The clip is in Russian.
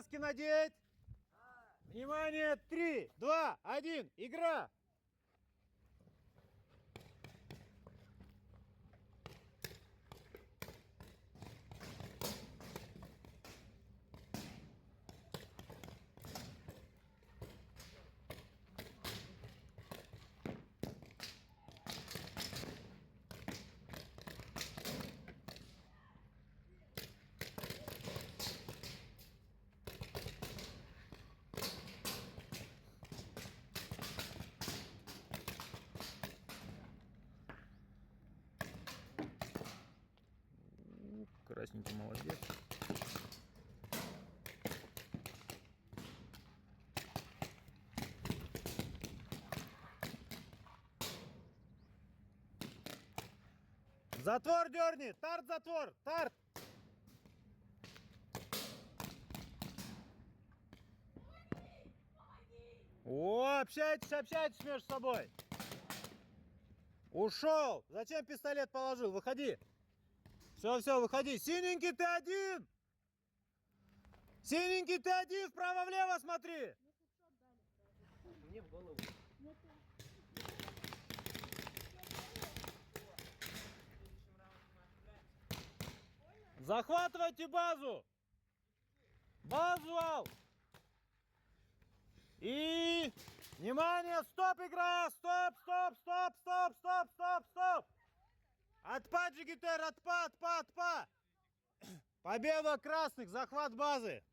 Маски надеть. Внимание, 3, 2, 1, игра. Красненький, молодец. Затвор дерни, тарт затвор, тарт. О, общайтесь между собой. Ушел. Зачем пистолет положил? Выходи. Все, выходи. Синенький, ты один. Синенький, ты один. Вправо-влево смотри. Мне в голову. Захватывайте базу. Базу. И... Внимание, стоп, игра. Стоп. Отпад, Джигитер, отпад. Победа красных, захват базы.